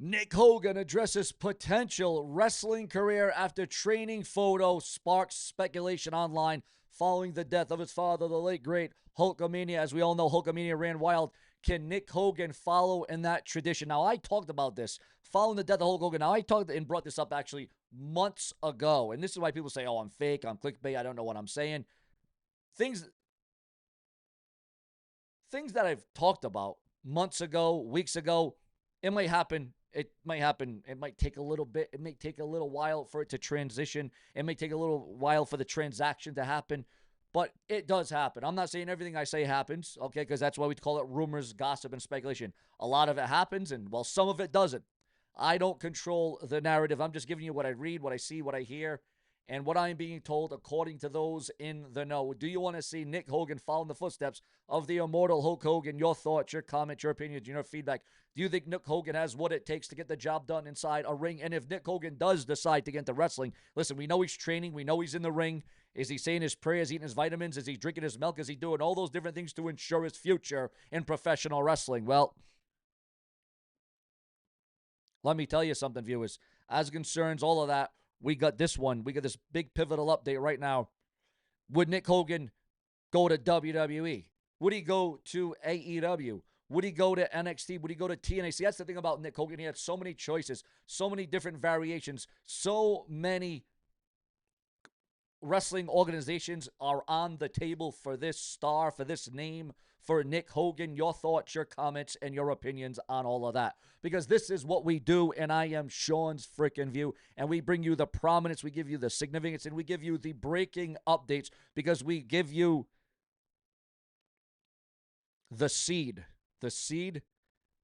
Nick Hogan addresses potential wrestling career after training photo sparks speculation online following the death of his father, the late great Hulkamania. As we all know, Hulkamania ran wild. Can Nick Hogan follow in that tradition? Now, I talked about this following the death of Hulk Hogan. Now, I talked and brought this up actually months ago, and this is why people say, "Oh, I'm fake, I'm clickbait, I don't know what I'm saying." Things, things that I've talked about months ago, weeks ago, it might happen. It might happen. It might take a little bit. It may take a little while for it to transition. It may take a little while for the transaction to happen, but it does happen. I'm not saying everything I say happens, okay, because that's why we call it rumors, gossip, and speculation. A lot of it happens, and well, some of it doesn't. I don't control the narrative. I'm just giving you what I read, what I see, what I hear, and what I'm being told according to those in the know. Do you want to see Nick Hogan follow in the footsteps of the immortal Hulk Hogan? Your thoughts, your comments, your opinions, your feedback. Do you think Nick Hogan has what it takes to get the job done inside a ring? And if Nick Hogan does decide to get into wrestling, listen, we know he's training. We know he's in the ring. Is he saying his prayers, eating his vitamins? Is he drinking his milk? Is he doing all those different things to ensure his future in professional wrestling? Well, let me tell you something, viewers. As concerns all of that, we got this one. We got this big pivotal update right now. Would Nick Hogan go to WWE? Would he go to AEW? Would he go to NXT? Would he go to TNA? See, that's the thing about Nick Hogan. He had so many choices, so many different variations, so many wrestling organizations are on the table for this star, for this name, for Nick Hogan. Your thoughts, your comments, and your opinions on all of that. Because this is what we do, and I am Sean's freaking view. And we bring you the prominence, we give you the significance, and we give you the breaking updates because we give you the seed. The seed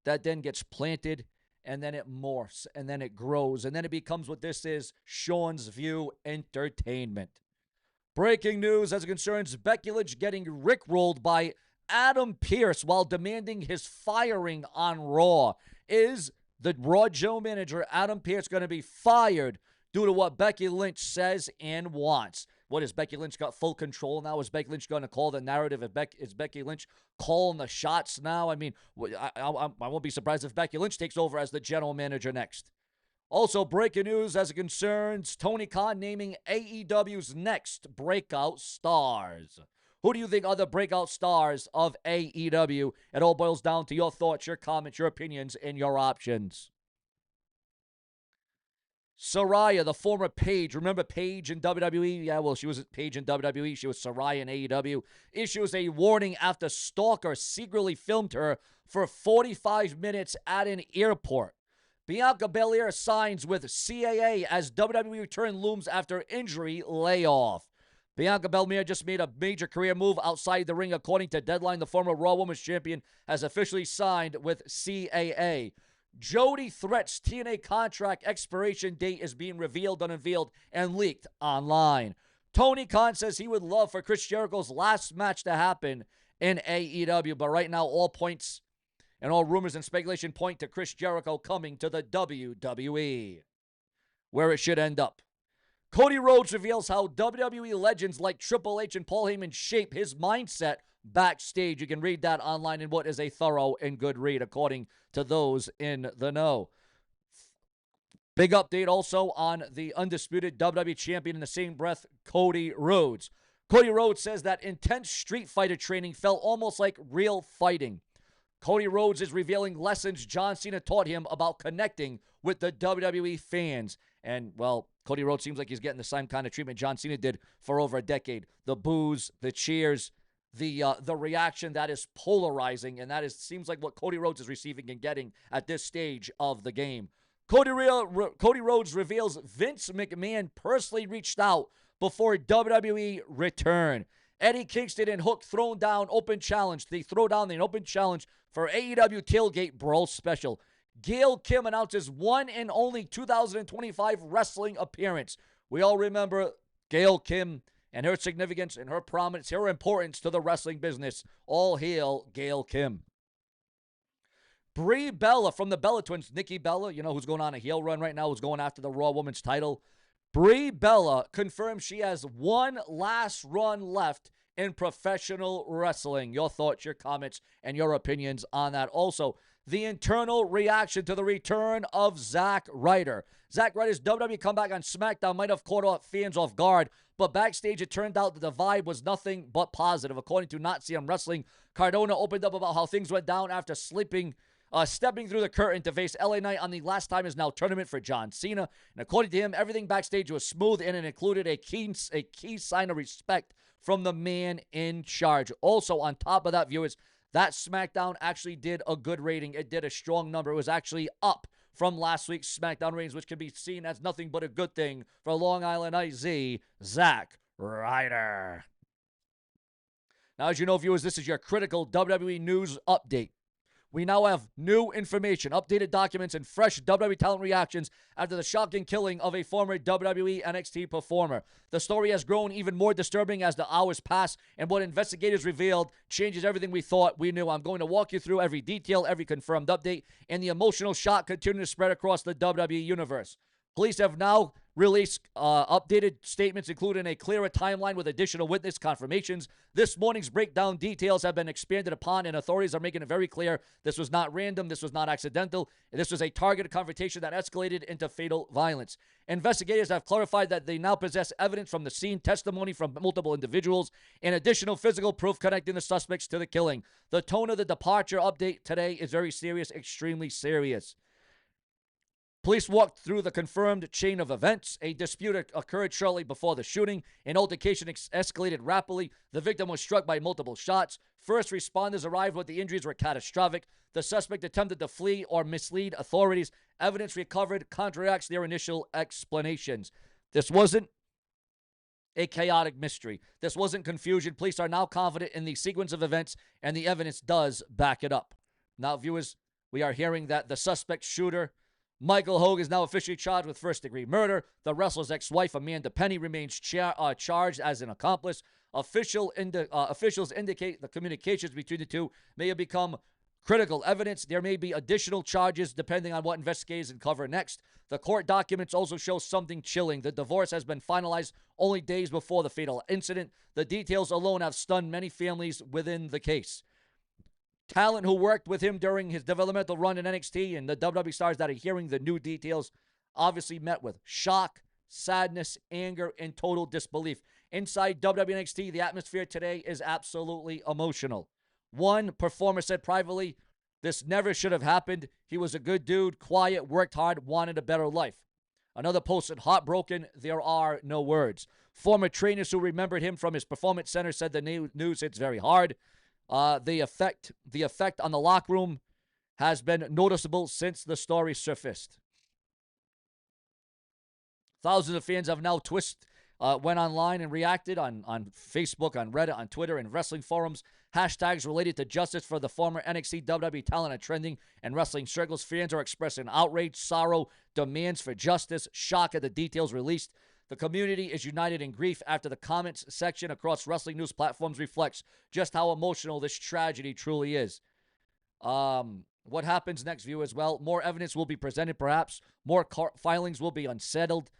that then gets planted, and then it morphs, and then it grows, and then it becomes what this is, Sean's View Entertainment. Breaking news as it concerns Becky Lynch getting rickrolled by Adam Pearce while demanding his firing on Raw. Is the Raw General Manager, Adam Pearce, going to be fired due to what Becky Lynch says and wants? What, has Becky Lynch got full control now? Is Becky Lynch going to call the narrative? Is Becky Lynch calling the shots now? I mean, I won't be surprised if Becky Lynch takes over as the general manager next. Also, breaking news as it concerns Tony Khan naming AEW's next breakout stars. Who do you think are the breakout stars of AEW? It all boils down to your thoughts, your comments, your opinions, and your options. Saraya, the former Paige. Remember Paige in WWE? Yeah, well, she was Paige in WWE. She was Saraya in AEW. Issues a warning after stalker secretly filmed her for 45 minutes at an airport. Bianca Belair signs with CAA as WWE return looms after injury layoff. Bianca Belair just made a major career move outside the ring. According to Deadline, the former Raw Women's Champion has officially signed with CAA. Jody Threat's TNA contract expiration date is being revealed, unveiled, and leaked online. Tony Khan says he would love for Chris Jericho's last match to happen in AEW, but right now all points and all rumors and speculation point to Chris Jericho coming to the WWE, where it should end up. Cody Rhodes reveals how WWE legends like Triple H and Paul Heyman shape his mindset backstage. You can read that online in what is a thorough and good read, according to those in the know. Big update also on the undisputed WWE champion in the same breath, Cody Rhodes. Cody Rhodes says that intense Street Fighter training felt almost like real fighting. Cody Rhodes is revealing lessons John Cena taught him about connecting with the WWE fans. And, well, Cody Rhodes seems like he's getting the same kind of treatment John Cena did for over a decade. The boos, the cheers, the reaction that is polarizing, and seems like what Cody Rhodes is receiving and getting at this stage of the game. Cody Rhodes reveals Vince McMahon personally reached out before WWE return. Eddie Kingston and Hook thrown down open challenge. They throw down the open challenge for AEW Tailgate Brawl Special. Gail Kim announces one and only 2025 wrestling appearance. We all remember Gail Kim and her significance and her prominence, her importance to the wrestling business. All hail Gail Kim. Brie Bella from the Bella Twins, Nikki Bella, you know, who's going on a heel run right now, who's going after the Raw Women's title. Brie Bella confirms she has one last run left in professional wrestling. Your thoughts, your comments, and your opinions on that. Also, the internal reaction to the return of Zack Ryder. Zack Ryder's WWE comeback on SmackDown might have caught fans off guard, but backstage it turned out that the vibe was nothing but positive. According to NotCM Wrestling, Cardona opened up about how things went down after stepping through the curtain to face LA Knight on the Last Time Is Now tournament for John Cena. And according to him, everything backstage was smooth, and it included a key sign of respect from the man in charge. Also, on top of that, viewers, that SmackDown actually did a good rating. It did a strong number. It was actually up from last week's SmackDown ratings, which can be seen as nothing but a good thing for Long Island IZ, Zack Ryder. Now, as you know, viewers, this is your critical WWE news update. We now have new information, updated documents, and fresh WWE talent reactions after the shocking killing of a former WWE NXT performer. The story has grown even more disturbing as the hours pass, and what investigators revealed changes everything we thought we knew. I'm going to walk you through every detail, every confirmed update, and the emotional shock continuing to spread across the WWE universe. Police have now released updated statements, including a clearer timeline with additional witness confirmations. This morning's breakdown details have been expanded upon, and authorities are making it very clear this was not random, this was not accidental, this was a targeted confrontation that escalated into fatal violence. Investigators have clarified that they now possess evidence from the scene, testimony from multiple individuals, and additional physical proof connecting the suspects to the killing. The tone of the departure update today is very serious, extremely serious. Police walked through the confirmed chain of events. A dispute occurred shortly before the shooting. An altercation escalated rapidly. The victim was struck by multiple shots. First responders arrived, but the injuries were catastrophic. The suspect attempted to flee or mislead authorities. Evidence recovered counteracts their initial explanations. This wasn't a chaotic mystery. This wasn't confusion. Police are now confident in the sequence of events, and the evidence does back it up. Now, viewers, we are hearing that the suspect shooter, Michael Hogue, is now officially charged with first-degree murder. The wrestler's ex-wife, Amanda Penny, remains charged as an accomplice. Officials indicate the communications between the two may have become critical evidence. There may be additional charges depending on what investigators uncover next. The court documents also show something chilling. The divorce has been finalized only days before the fatal incident. The details alone have stunned many families within the case. Talent who worked with him during his developmental run in NXT and the WWE stars that are hearing the new details obviously met with shock, sadness, anger, and total disbelief. Inside WWE NXT, the atmosphere today is absolutely emotional. One performer said privately, "This never should have happened. He was a good dude, quiet, worked hard, wanted a better life." Another posted, "Heartbroken, there are no words." Former trainers who remembered him from his performance center said the news hits very hard. The effect on the locker room has been noticeable since the story surfaced. Thousands of fans have now went online and reacted on Facebook, on Reddit, on Twitter, and wrestling forums. Hashtags related to justice for the former NXT WWE talent are trending, and wrestling circles. Fans are expressing outrage, sorrow, demands for justice, shock at the details released. The community is united in grief after the comments section across wrestling news platforms reflects just how emotional this tragedy truly is. What happens next, viewers? Well, more evidence will be presented, perhaps. More filings will be unsealed.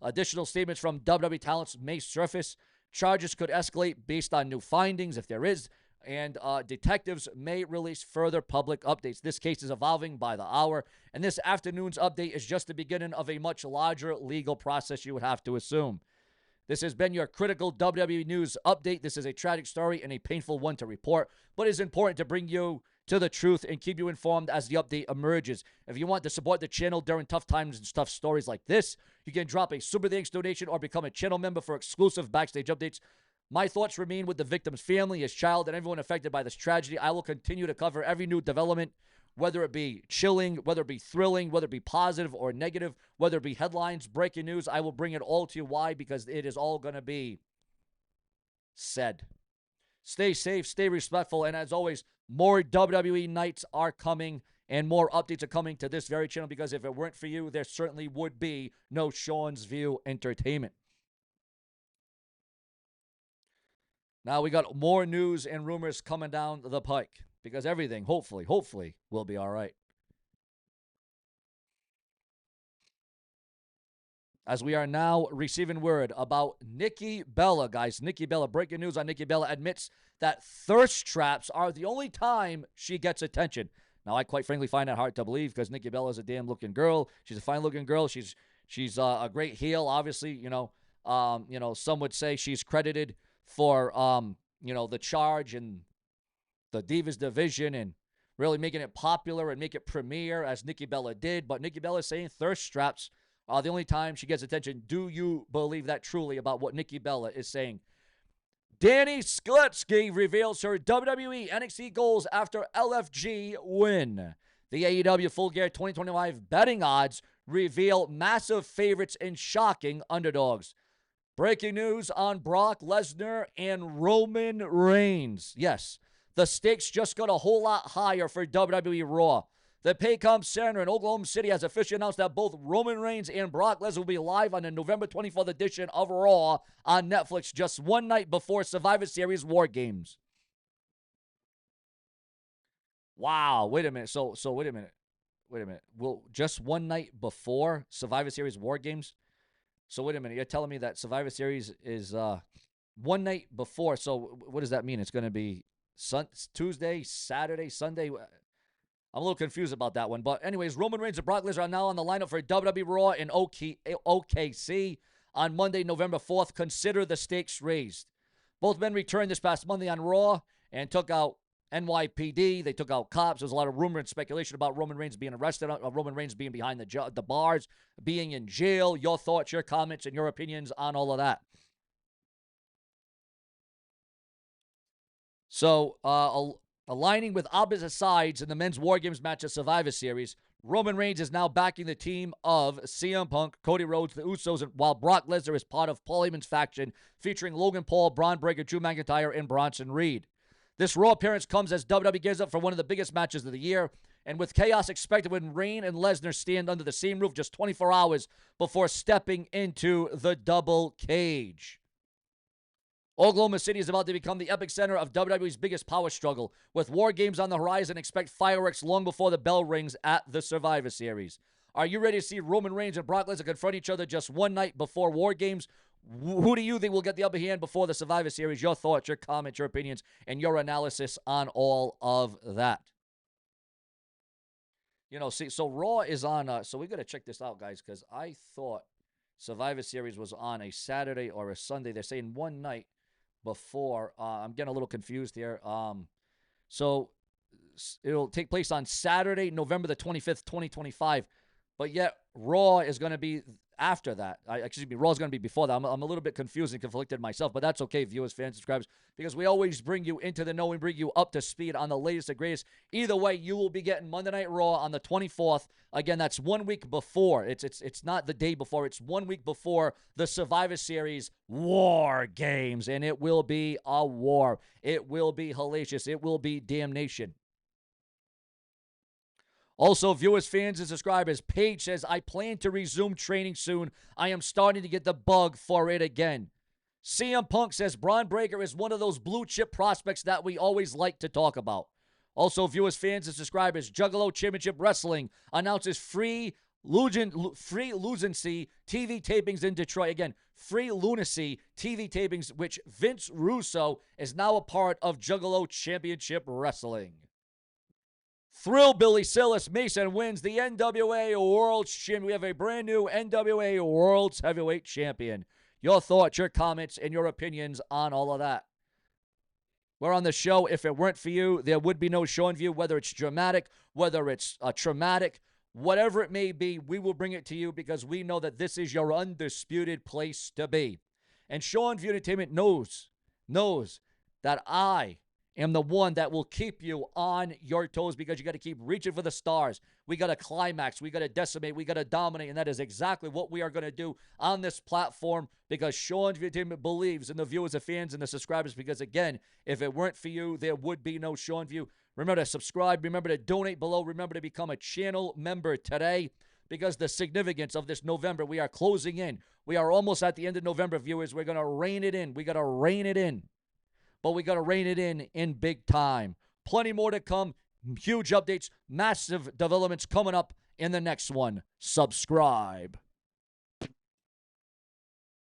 Additional statements from WWE talents may surface. Charges could escalate based on new findings, if there is. And detectives may release further public updates. This case is evolving by the hour, and this afternoon's update is just the beginning of a much larger legal process, you would have to assume. This has been your critical WWE news update. This is a tragic story and a painful one to report, but it's important to bring you to the truth and keep you informed as the update emerges. If you want to support the channel during tough times and tough stories like this, you can drop a Super Thanks donation or become a channel member for exclusive backstage updates. My thoughts remain with the victim's family, his child, and everyone affected by this tragedy. I will continue to cover every new development, whether it be chilling, whether it be thrilling, whether it be positive or negative, whether it be headlines, breaking news. I will bring it all to you. Why? Because it is all going to be said. Stay safe, stay respectful, and as always, more WWE nights are coming and more updates are coming to this very channel, because if it weren't for you, there certainly would be no Sean's View Entertainment. Now we got more news and rumors coming down the pike, because everything, hopefully, will be all right. As we are now receiving word about Nikki Bella, guys. Nikki Bella, breaking news on Nikki Bella, admits that thirst traps are the only time she gets attention. Now, I quite frankly find that hard to believe because Nikki Bella is a damn looking girl. She's a fine looking girl. She's a great heel. Obviously, some would say she's credited for the charge and the Divas division and really making it popular and make it premiere as Nikki Bella did. But Nikki Bella is saying thirst traps are the only time she gets attention. Do you believe that truly about what Nikki Bella is saying? Danny Skletsky reveals her WWE NXT goals after LFG win. The AEW Full Gear 2025 betting odds reveal massive favorites and shocking underdogs. Breaking news on Brock Lesnar and Roman Reigns. Yes, the stakes just got a whole lot higher for WWE Raw. The Paycom Center in Oklahoma City has officially announced that both Roman Reigns and Brock Lesnar will be live on the November 24th edition of Raw on Netflix just one night before Survivor Series War Games. Wow, wait a minute. So wait a minute. Well, just one night before Survivor Series War Games? So wait a minute. You're telling me that Survivor Series is one night before. So what does that mean? It's going to be Tuesday, Saturday, Sunday? I'm a little confused about that one. But anyways, Roman Reigns and Brock Lesnar are now on the lineup for WWE Raw in OKC on Monday, November 4th. Consider the stakes raised. Both men returned this past Monday on Raw and took out NYPD. They took out cops. There's a lot of rumor and speculation about Roman Reigns being arrested, Roman Reigns being behind the bars, being in jail. Your thoughts, your comments, and your opinions on all of that. So, aligning with opposite sides in the men's War Games match at Survivor Series, Roman Reigns is now backing the team of CM Punk, Cody Rhodes, the Usos, while Brock Lesnar is part of Paul Heyman's faction featuring Logan Paul, Braun Breaker, Drew McIntyre, and Bronson Reed. This Raw appearance comes as WWE gears up for one of the biggest matches of the year, and with chaos expected when Reigns and Lesnar stand under the same roof just 24 hours before stepping into the double cage. Oklahoma City is about to become the epicenter of WWE's biggest power struggle. With War Games on the horizon, expect fireworks long before the bell rings at the Survivor Series. Are you ready to see Roman Reigns and Brock Lesnar confront each other just one night before War Games? Who do you think will get the upper hand before the Survivor Series? Your thoughts, your comments, your opinions, and your analysis on all of that. So Raw is on, so we got to check this out, guys, because I thought Survivor Series was on a Saturday or a Sunday. They're saying one night before. I'm getting a little confused here. So it'll take place on Saturday, November the 25th, 2025. But yet Raw is going to be after that. Raw is going to be before that. I'm a little bit confused and conflicted myself, but that's okay, viewers, fans, subscribers, because we always bring you into the know and bring you up to speed on the latest and greatest. Either way, you will be getting Monday Night Raw on the 24th. Again, that's 1 week before. It's not the day before. It's 1 week before the Survivor Series War Games, and it will be a war. It will be hellacious. It will be damnation. Also, viewers, fans, and subscribers, Paige says, I plan to resume training soon. I am starting to get the bug for it again. CM Punk says Braun Breaker is one of those blue chip prospects that we always like to talk about. Also, viewers, fans, and subscribers, Juggalo Championship Wrestling announces free lunacy TV tapings in Detroit. Again, free lunacy TV tapings, which Vince Russo is now a part of Juggalo Championship Wrestling. Thrillbilly Silas Mason wins the NWA World Championship. We have a brand new NWA World Heavyweight Champion. Your thoughts, your comments, and your opinions on all of that. We're on the show. If it weren't for you, there would be no show in view, whether it's dramatic, whether it's traumatic, whatever it may be, we will bring it to you because we know that this is your undisputed place to be. And Show and View Entertainment knows that I am the one that will keep you on your toes because you got to keep reaching for the stars. We got to climax. We got to decimate. We got to dominate. And that is exactly what we are going to do on this platform because Show and View Entertainment believes in the viewers, the fans, and the subscribers because, again, if it weren't for you, there would be no Show and View. Remember to subscribe. Remember to donate below. Remember to become a channel member today because the significance of this November, we are closing in. We are almost at the end of November, viewers. We're going to rein it in. We got to rein it in. But we got to rein it in big time. Plenty more to come. Huge updates, massive developments coming up in the next one. Subscribe.